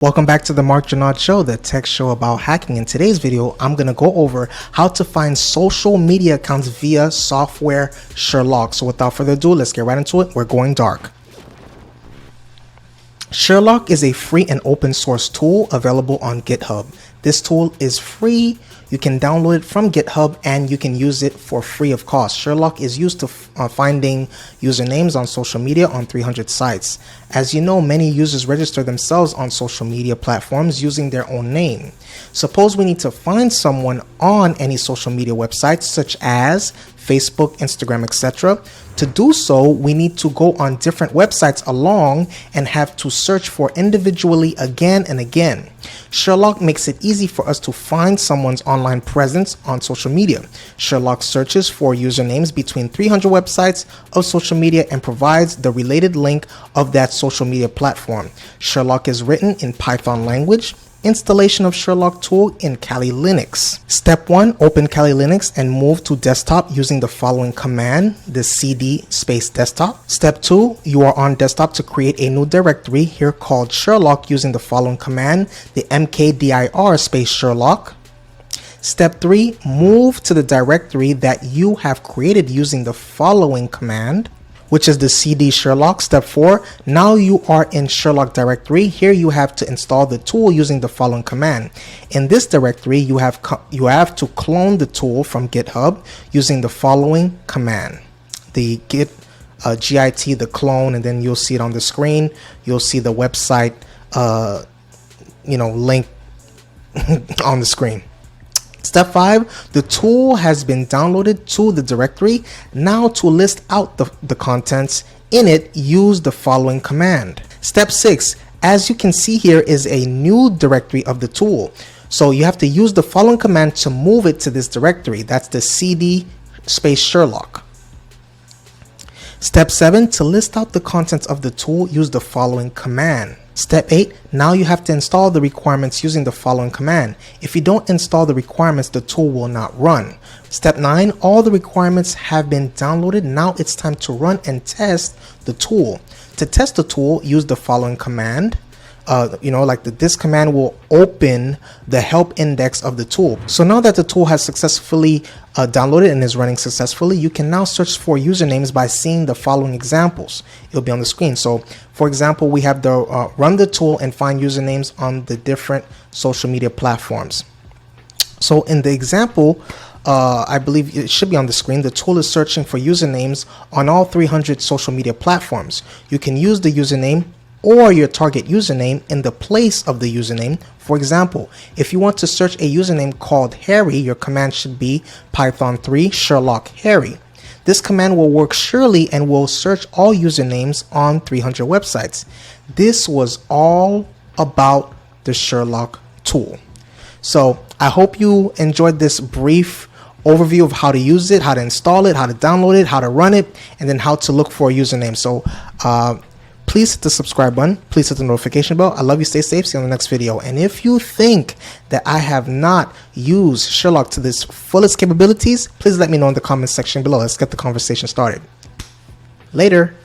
Welcome back to the Marc Drouinaud Show, the tech show about hacking. In today's video, I'm going to go over how to find social media accounts via software Sherlock. So without further ado, let's get right into it. We're going dark. Sherlock is a free and open source tool available on GitHub. This tool is free. You can download it from GitHub and you can use it for free of cost. Sherlock is used to finding usernames on social media on 300 sites. As you know, many users register themselves on social media platforms using their own name. Suppose we need to find someone on any social media websites such as Facebook, Instagram, etc. To do so, we need to go on different websites along and have to search for individually again and again. Sherlock makes it easy for us to find someone's online presence on social media. Sherlock searches for usernames between 300 websites of social media and provides the related link of that social media platform. Sherlock is written in Python language. Installation of Sherlock tool in Kali Linux. Step 1, open Kali Linux and move to desktop using the following command, the cd space desktop. Step 2, you are on desktop to create a new directory here called Sherlock using the following command, the mkdir space Sherlock. Step 3, move to the directory that you have created using the following command, which is the cd Sherlock. Step 4, now you are in Sherlock directory. Here you have to install the tool using the following command. In this directory, you have to clone the tool from GitHub using the following command. The git the clone, and then you'll see it on the screen. You'll see the website link on the screen. Step 5, the tool has been downloaded to the directory. Now to list out the contents in it, use the following command. Step 6, as you can see here is a new directory of the tool. So you have to use the following command to move it to this directory. That's the cd space Sherlock. Step 7, to list out the contents of the tool, use the following command. Step 8, now you have to install the requirements using the following command. If you don't install the requirements, the tool will not run. Step 9, all the requirements have been downloaded. Now it's time to run and test the tool. To test the tool, use the following command. This command will open the help index of the tool. So now that the tool has successfully downloaded and is running successfully, you can now search for usernames by seeing the following examples. It'll be on the screen. So for example, we have the run the tool and find usernames on the different social media platforms. So in the example, I believe it should be on the screen, the tool is searching for usernames on all 300 social media platforms. You can use the username or your target username in the place of the username. For example, if you want to search a username called Harry, your command should be Python 3 Sherlock Harry. This command will work surely and will search all usernames on 300 websites. This was all about the Sherlock tool. So I hope you enjoyed this brief overview of how to use it, how to install it, how to download it, how to run it, and then how to look for a username. So please hit the subscribe button. Please hit the notification bell. I love you. Stay safe. See you on the next video. And if you think that I have not used Sherlock to this fullest capabilities, please let me know in the comment section below. Let's get the conversation started. Later.